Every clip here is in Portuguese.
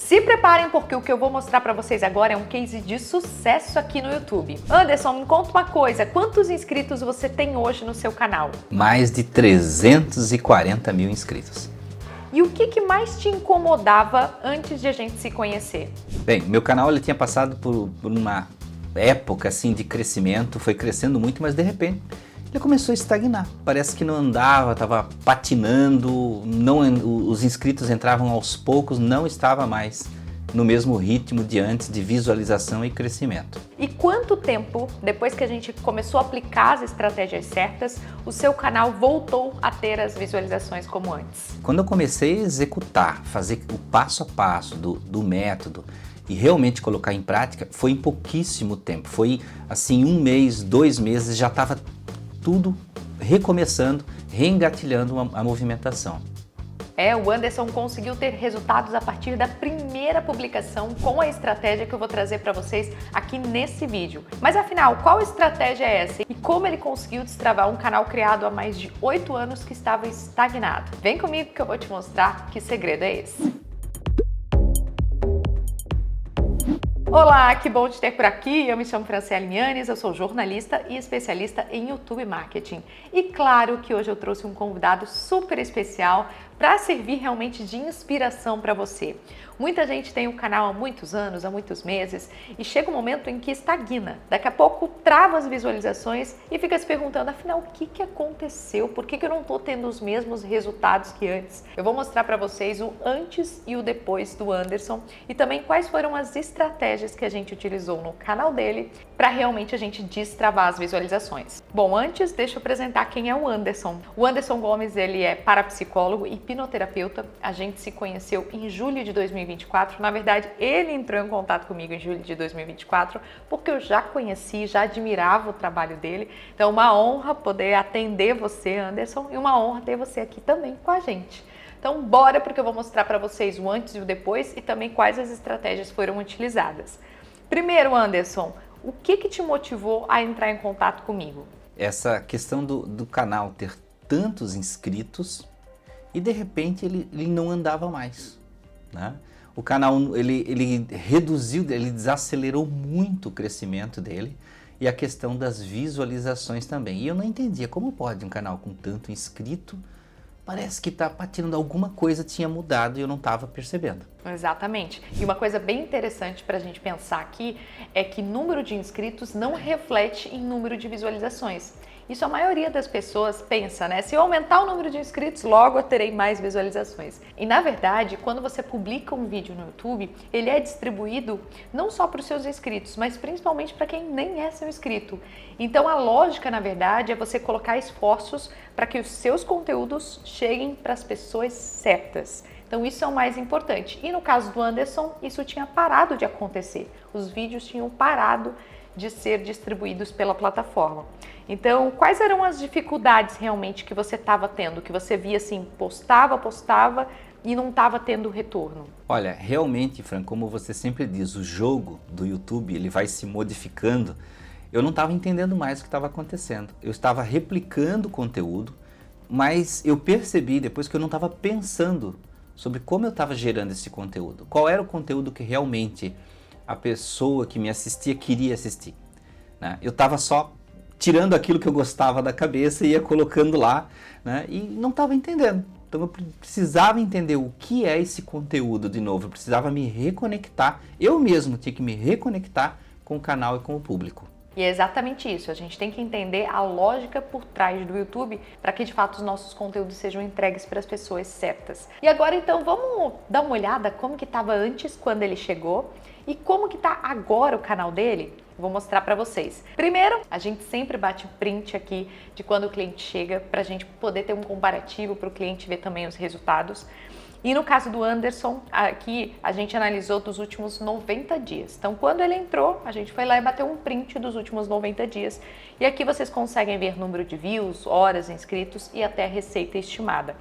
Se preparem porque o que eu vou mostrar para vocês agora é um case de sucesso aqui no YouTube. Anderson, me conta uma coisa, quantos inscritos você tem hoje no seu canal? Mais de 340 mil inscritos. E o que mais te incomodava antes de a gente se conhecer? Bem, meu canal ele tinha passado por uma época assim de crescimento, foi crescendo muito, mas de repente ele começou a estagnar. Parece que não andava, estava patinando, os inscritos entravam aos poucos, não estava mais no mesmo ritmo de antes de visualização e crescimento. E quanto tempo, depois que a gente começou a aplicar as estratégias certas, o seu canal voltou a ter as visualizações como antes? Quando eu comecei a executar, fazer o passo a passo do método e realmente colocar em prática, foi em pouquíssimo tempo. Foi assim 1 mês, 2 meses, já estava tudo recomeçando, reengatilhando a movimentação. O Anderson conseguiu ter resultados a partir da primeira publicação com a estratégia que eu vou trazer para vocês aqui nesse vídeo. Mas afinal, qual estratégia é essa? E como ele conseguiu destravar um canal criado há mais de 8 anos que estava estagnado? Vem comigo que eu vou te mostrar que segredo é esse. Olá, que bom te ter por aqui. Eu me chamo Franciele Mianes, eu sou jornalista e especialista em YouTube Marketing. E claro que hoje eu trouxe um convidado super especial para servir realmente de inspiração para você. Muita gente tem o canal há muitos anos, há muitos meses, e chega um momento em que estagna. Daqui a pouco trava as visualizações e fica se perguntando, afinal, o que aconteceu? Por que eu não estou tendo os mesmos resultados que antes? Eu vou mostrar para vocês o antes e o depois do Anderson e também quais foram as estratégias que a gente utilizou no canal dele para realmente a gente destravar as visualizações. Bom, antes deixa eu apresentar quem é o Anderson. O Anderson Gomes, ele é parapsicólogo e hipnoterapeuta. A gente se conheceu em julho de 2024. Na verdade, ele entrou em contato comigo em julho de 2024 porque eu já conheci, já admirava o trabalho dele. Então, uma honra poder atender você, Anderson, e uma honra ter você aqui também com a gente. Então, bora porque eu vou mostrar para vocês o antes e o depois e também quais as estratégias foram utilizadas. Primeiro, Anderson, o que te motivou a entrar em contato comigo? Essa questão do canal ter tantos inscritos e de repente ele não andava mais, né? O canal ele reduziu, ele desacelerou muito o crescimento dele e a questão das visualizações também. E eu não entendia como pode um canal com tanto inscrito, parece que está patinando, alguma coisa tinha mudado e eu não estava percebendo. Exatamente. E uma coisa bem interessante para a gente pensar aqui é que número de inscritos não reflete em número de visualizações. Isso a maioria das pessoas pensa, né? Se eu aumentar o número de inscritos, logo eu terei mais visualizações. E na verdade, quando você publica um vídeo no YouTube, ele é distribuído não só para os seus inscritos, mas principalmente para quem nem é seu inscrito. Então a lógica, na verdade, é você colocar esforços para que os seus conteúdos cheguem para as pessoas certas. Então isso é o mais importante. E no caso do Anderson, isso tinha parado de acontecer. Os vídeos tinham parado de ser distribuídos pela plataforma. Então, quais eram as dificuldades realmente que você estava tendo? Que você via assim, postava e não estava tendo retorno? Olha, realmente, Fran, como você sempre diz, o jogo do YouTube ele vai se modificando. Eu não estava entendendo mais o que estava acontecendo. Eu estava replicando o conteúdo, mas eu percebi depois que eu não estava pensando sobre como eu estava gerando esse conteúdo. Qual era o conteúdo que realmente a pessoa que me assistia queria assistir, né? Eu estava só tirando aquilo que eu gostava da cabeça e ia colocando lá, né? E não estava entendendo. Então eu precisava entender o que é esse conteúdo de novo, eu precisava me reconectar, eu mesmo tinha que me reconectar com o canal e com o público. E é exatamente isso, a gente tem que entender a lógica por trás do YouTube para que de fato os nossos conteúdos sejam entregues para as pessoas certas. E agora então vamos dar uma olhada como que estava antes quando ele chegou e como que está agora o canal dele. Vou mostrar para vocês. Primeiro, a gente sempre bate o print aqui de quando o cliente chega para a gente poder ter um comparativo para o cliente ver também os resultados. E no caso do Anderson, aqui a gente analisou dos últimos 90 dias. Então, quando ele entrou, a gente foi lá e bateu um print dos últimos 90 dias. E aqui vocês conseguem ver número de views, horas inscritos e até receita estimada.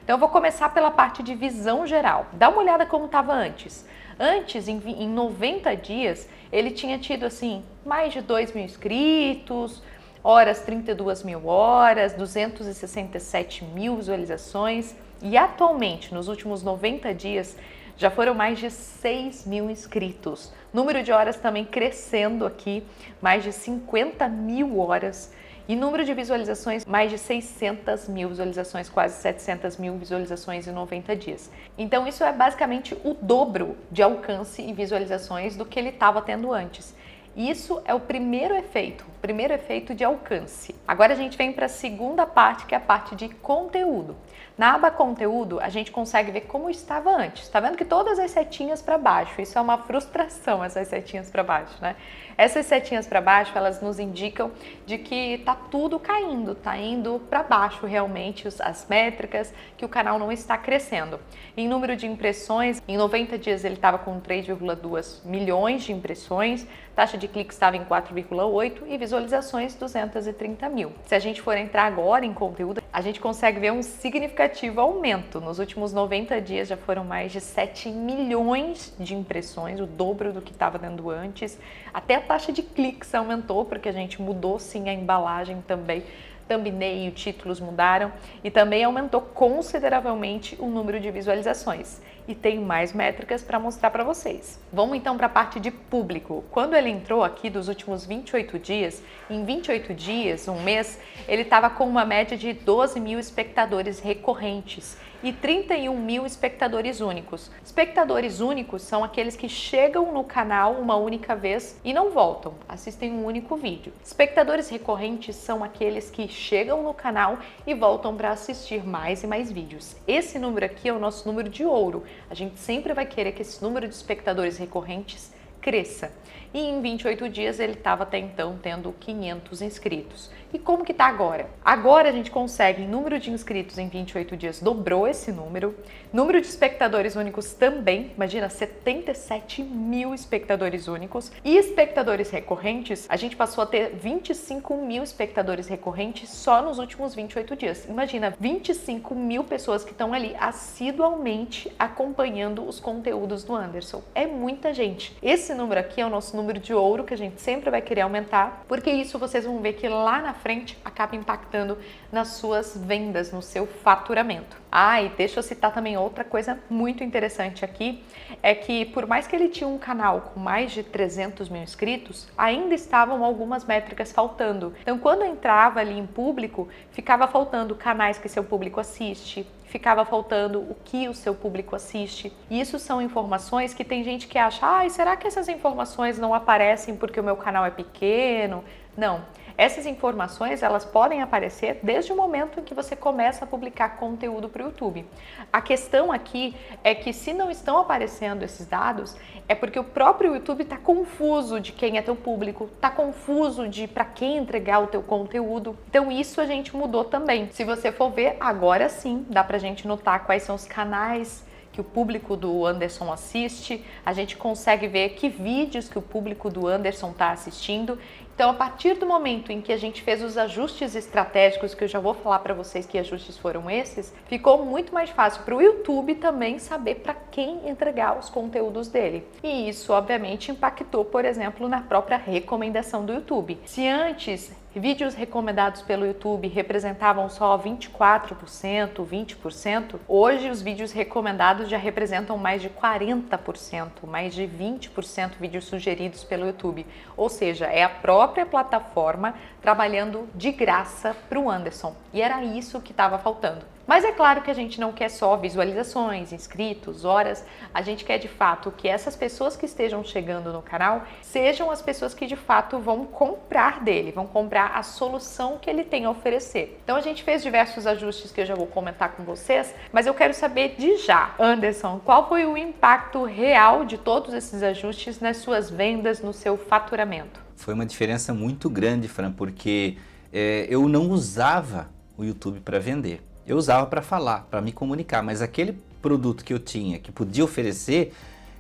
Então, eu vou começar pela parte de visão geral. Dá uma olhada como estava antes. Antes, em 90 dias, ele tinha tido assim mais de 2.000 inscritos, horas 32.000 horas, 267 mil visualizações. E atualmente, nos últimos 90 dias, Já foram mais de 6 mil inscritos. Número de horas também crescendo aqui, mais de 50 mil horas. E número de visualizações, mais de 600 mil visualizações, quase 700 mil visualizações em 90 dias. Então isso é basicamente o dobro de alcance e visualizações do que ele estava tendo antes. Isso é o primeiro efeito de alcance. Agora a gente vem para a segunda parte, que é a parte de conteúdo. Na aba conteúdo, a gente consegue ver como estava antes. Tá vendo que todas as setinhas para baixo, isso é uma frustração, essas setinhas para baixo, né? Essas setinhas para baixo, elas nos indicam de que tá tudo caindo, tá indo para baixo realmente as métricas, que o canal não está crescendo. Em número de impressões, em 90 dias ele estava com 3,2 milhões de impressões, taxa de cliques estava em 4,8 e visualizações 230 mil. Se a gente for entrar agora em conteúdo, a gente consegue ver um significativo aumento. Nos últimos 90 dias já foram mais de 7 milhões de impressões, o dobro do que estava dando antes. Até a taxa de cliques aumentou, porque a gente mudou sim a embalagem também. Thumbnail e títulos mudaram e também aumentou consideravelmente o número de visualizações. E tem mais métricas para mostrar para vocês. Vamos então para a parte de público. Quando ele entrou aqui dos últimos 28 dias, em 28 dias, um mês, ele estava com uma média de 12 mil espectadores recorrentes e 31 mil espectadores únicos. Espectadores únicos são aqueles que chegam no canal uma única vez e não voltam, assistem um único vídeo. Espectadores recorrentes são aqueles que chegam no canal e voltam para assistir mais e mais vídeos. Esse número aqui é o nosso número de ouro. A gente sempre vai querer que esse número de espectadores recorrentes cresça. E em 28 dias ele estava até então tendo 500 inscritos. E como que está agora? Agora a gente consegue, em número de inscritos em 28 dias, dobrou esse número. Número de espectadores únicos também, imagina, 77 mil espectadores únicos. E espectadores recorrentes, a gente passou a ter 25 mil espectadores recorrentes só nos últimos 28 dias. Imagina, 25 mil pessoas que estão ali assiduamente acompanhando os conteúdos do Anderson. É muita gente. Esse número aqui é o nosso número de ouro, que a gente sempre vai querer aumentar, porque isso vocês vão ver que lá na frente acaba impactando nas suas vendas, no seu faturamento. E deixa eu citar também outra coisa muito interessante aqui, é que por mais que ele tinha um canal com mais de 300 mil inscritos, ainda estavam algumas métricas faltando. Então quando entrava ali em público, ficava faltando canais que seu público assiste, ficava faltando o que o seu público assiste. E isso são informações que tem gente que acha, será que essas informações não aparecem porque o meu canal é pequeno? Não. Essas informações, elas podem aparecer desde o momento em que você começa a publicar conteúdo para o YouTube. A questão aqui é que se não estão aparecendo esses dados, é porque o próprio YouTube está confuso de quem é teu público, está confuso de para quem entregar o teu conteúdo. Então isso a gente mudou também. Se você for ver, agora sim, dá pra gente notar quais são os canais que o público do Anderson assiste, a gente consegue ver que vídeos que o público do Anderson está assistindo. Então, a partir do momento em que a gente fez os ajustes estratégicos, que eu já vou falar para vocês que ajustes foram esses, ficou muito mais fácil para o YouTube também saber para quem entregar os conteúdos dele. E isso, obviamente, impactou, por exemplo, na própria recomendação do YouTube. Se antes vídeos recomendados pelo YouTube representavam só 24%, 20%, hoje os vídeos recomendados já representam mais de 40%, mais de 20% vídeos sugeridos pelo YouTube. Ou seja, é a própria plataforma trabalhando de graça para o Anderson. E era isso que estava faltando. Mas é claro que a gente não quer só visualizações, inscritos, horas, a gente quer de fato que essas pessoas que estejam chegando no canal sejam as pessoas que de fato vão comprar dele, vão comprar a solução que ele tem a oferecer. Então a gente fez diversos ajustes que eu já vou comentar com vocês, mas eu quero saber de já, Anderson, qual foi o impacto real de todos esses ajustes nas suas vendas, no seu faturamento? Foi uma diferença muito grande, Fran, porque eu não usava o YouTube para vender. Eu usava para falar, para me comunicar, mas aquele produto que eu tinha, que podia oferecer,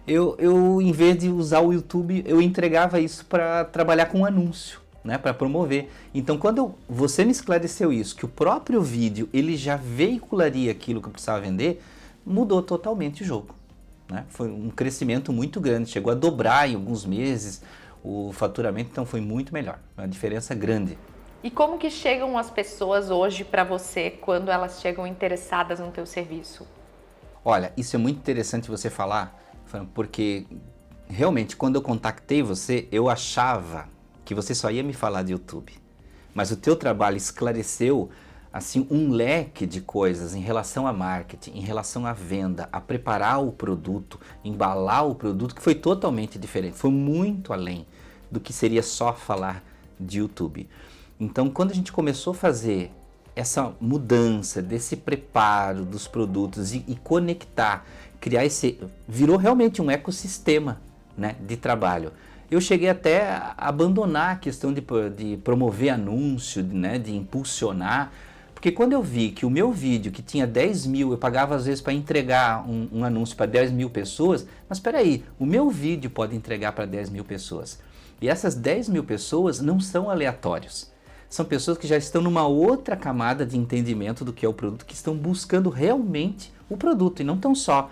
eu em vez de usar o YouTube, eu entregava isso para trabalhar com anúncio, né, para promover. Então, quando você me esclareceu isso, que o próprio vídeo ele já veicularia aquilo que eu precisava vender, mudou totalmente o jogo, né? Foi um crescimento muito grande, chegou a dobrar em alguns meses o faturamento, então foi muito melhor, uma diferença grande. E como que chegam as pessoas hoje para você quando elas chegam interessadas no teu serviço? Olha, isso é muito interessante você falar, Fran, porque realmente quando eu contactei você, eu achava que você só ia me falar de YouTube. Mas o teu trabalho esclareceu assim um leque de coisas em relação a marketing, em relação à venda, a preparar o produto, embalar o produto, que foi totalmente diferente, foi muito além do que seria só falar de YouTube. Então, quando a gente começou a fazer essa mudança desse preparo dos produtos e conectar, criar virou realmente um ecossistema, né, de trabalho. Eu cheguei até a abandonar a questão de promover anúncio, né, de impulsionar, porque quando eu vi que o meu vídeo, que tinha 10 mil, eu pagava às vezes para entregar um anúncio para 10 mil pessoas, mas espera aí, o meu vídeo pode entregar para 10 mil pessoas. E essas 10 mil pessoas não são aleatórios. São pessoas que já estão numa outra camada de entendimento do que é o produto, que estão buscando realmente o produto e não estão só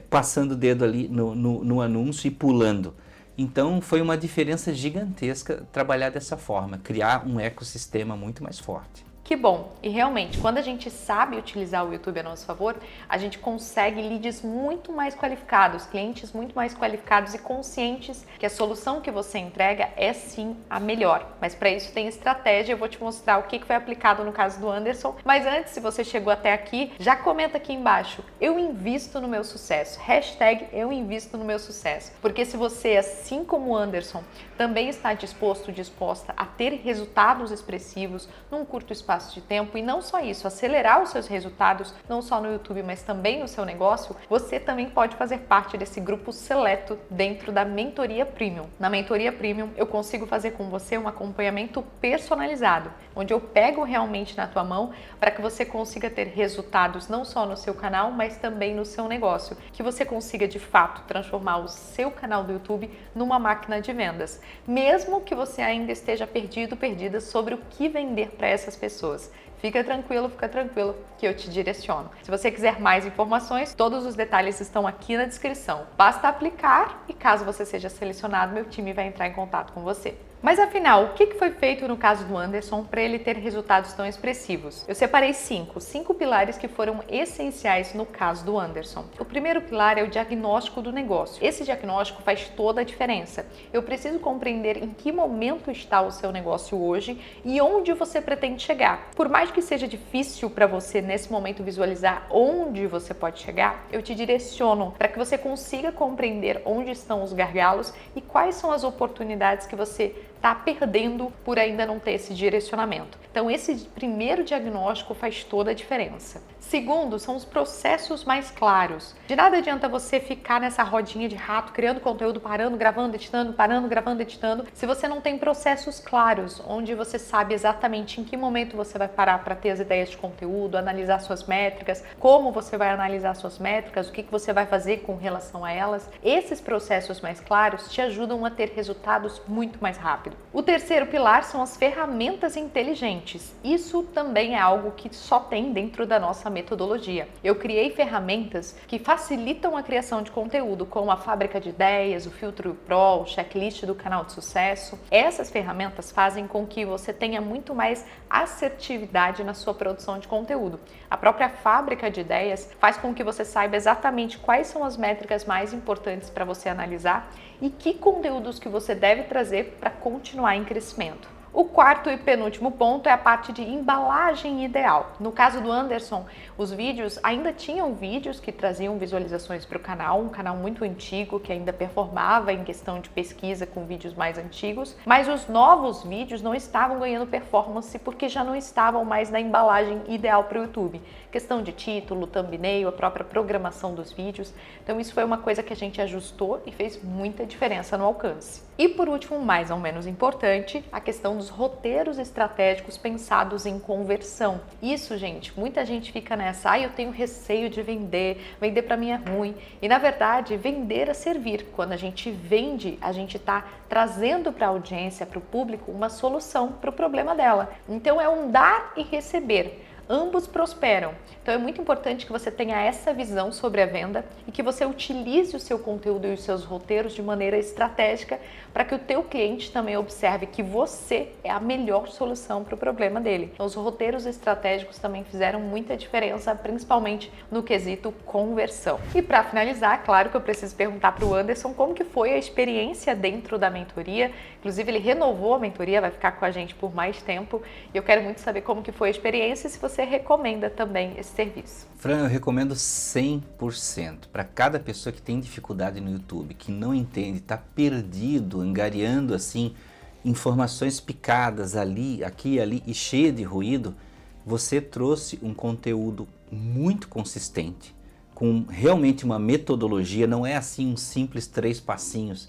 passando o dedo ali no anúncio e pulando. Então foi uma diferença gigantesca trabalhar dessa forma, criar um ecossistema muito mais forte. Que bom! E realmente, quando a gente sabe utilizar o YouTube a nosso favor, a gente consegue leads muito mais qualificados, clientes muito mais qualificados e conscientes que a solução que você entrega é sim a melhor. Mas para isso tem estratégia, eu vou te mostrar o que foi aplicado no caso do Anderson. Mas antes, se você chegou até aqui, já comenta aqui embaixo, eu invisto no meu sucesso, hashtag eu invisto no meu sucesso. Porque se você, assim como o Anderson, também está disposta a ter resultados expressivos num curto espaço de tempo e não só isso, acelerar os seus resultados, não só no YouTube, mas também no seu negócio, você também pode fazer parte desse grupo seleto dentro da Mentoria Premium. Na Mentoria Premium, eu consigo fazer com você um acompanhamento personalizado, onde eu pego realmente na tua mão para que você consiga ter resultados não só no seu canal, mas também no seu negócio, que você consiga de fato transformar o seu canal do YouTube numa máquina de vendas, mesmo que você ainda esteja perdida sobre o que vender para essas pessoas. Fica tranquilo que eu te direciono. Se você quiser mais informações, todos os detalhes estão aqui na descrição. Basta aplicar e caso você seja selecionado, meu time vai entrar em contato com você. Mas afinal, o que foi feito no caso do Anderson para ele ter resultados tão expressivos? Eu separei cinco pilares que foram essenciais no caso do Anderson. O primeiro pilar é o diagnóstico do negócio. Esse diagnóstico faz toda a diferença. Eu preciso compreender em que momento está o seu negócio hoje e onde você pretende chegar. Por mais que seja difícil para você nesse momento visualizar onde você pode chegar, eu te direciono para que você consiga compreender onde estão os gargalos e quais são as oportunidades que você está perdendo por ainda não ter esse direcionamento. Então, esse primeiro diagnóstico faz toda a diferença. Segundo, são os processos mais claros. De nada adianta você ficar nessa rodinha de rato, criando conteúdo, parando, gravando, editando, parando, gravando, editando, se você não tem processos claros, onde você sabe exatamente em que momento você vai parar para ter as ideias de conteúdo, analisar suas métricas, como você vai analisar suas métricas, o que você vai fazer com relação a elas. Esses processos mais claros te ajudam a ter resultados muito mais rápido. O terceiro pilar são as ferramentas inteligentes. Isso também é algo que só tem dentro da nossa metodologia. Eu criei ferramentas que facilitam a criação de conteúdo, como a fábrica de ideias, o filtro Pro, o checklist do canal de sucesso. Essas ferramentas fazem com que você tenha muito mais assertividade na sua produção de conteúdo. A própria fábrica de ideias faz com que você saiba exatamente quais são as métricas mais importantes para você analisar e que conteúdos que você deve trazer para continuar em crescimento. O quarto e penúltimo ponto é a parte de embalagem ideal. No caso do Anderson, os vídeos ainda tinham vídeos que traziam visualizações para o canal, um canal muito antigo que ainda performava em questão de pesquisa com vídeos mais antigos, mas os novos vídeos não estavam ganhando performance porque já não estavam mais na embalagem ideal para o YouTube. Questão de título, thumbnail, a própria programação dos vídeos. Então isso foi uma coisa que a gente ajustou e fez muita diferença no alcance. E por último, mais ou menos importante, a questão dos roteiros estratégicos pensados em conversão. Isso, gente, muita gente fica nessa, eu tenho receio de vender para mim é ruim. E na verdade, vender é servir. Quando a gente vende, a gente está trazendo para a audiência, para o público, uma solução para o problema dela. Então é um dar e receber. ambos prosperam. Então é muito importante que você tenha essa visão sobre a venda e que você utilize o seu conteúdo e os seus roteiros de maneira estratégica para que o teu cliente também observe que você é a melhor solução para o problema dele. Então, os roteiros estratégicos também fizeram muita diferença, principalmente no quesito conversão. E para finalizar, claro que eu preciso perguntar para o Anderson como que foi a experiência dentro da mentoria. Inclusive, ele renovou a mentoria, vai ficar com a gente por mais tempo. E eu quero muito saber como que foi a experiência e se você recomenda também esse serviço. Fran, eu recomendo 100%. Para cada pessoa que tem dificuldade no YouTube, que não entende, está perdido, angariando assim informações picadas ali, aqui e ali e cheia de ruído, você trouxe um conteúdo muito consistente, com realmente uma metodologia, não é assim um simples 3 passinhos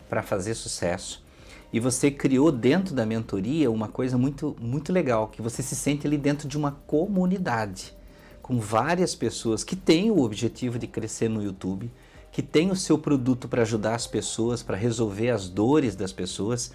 para fazer sucesso. E você criou dentro da mentoria uma coisa muito legal, que você se sente ali dentro de uma comunidade, com várias pessoas que têm o objetivo de crescer no YouTube, que têm o seu produto para ajudar as pessoas, para resolver as dores das pessoas.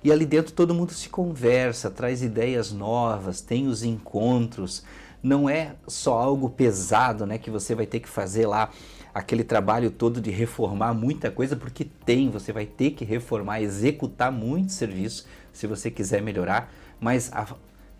E ali dentro todo mundo se conversa, traz ideias novas, tem os encontros. Não é só algo pesado, né, que você vai ter que fazer lá aquele trabalho todo de reformar muita coisa, porque você vai ter que reformar, executar muito serviço se você quiser melhorar, mas a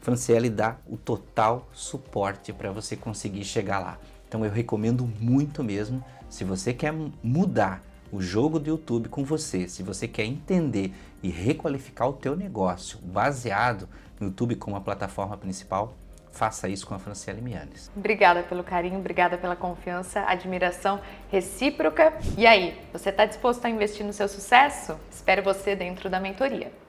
Franciele dá o total suporte para você conseguir chegar lá. Então eu recomendo muito mesmo, se você quer mudar o jogo do YouTube com você, se você quer entender e requalificar o teu negócio baseado no YouTube como a plataforma principal, faça isso com a Franciele Mianes. Obrigada pelo carinho, obrigada pela confiança, admiração recíproca. E aí, você está disposto a investir no seu sucesso? Espero você dentro da mentoria.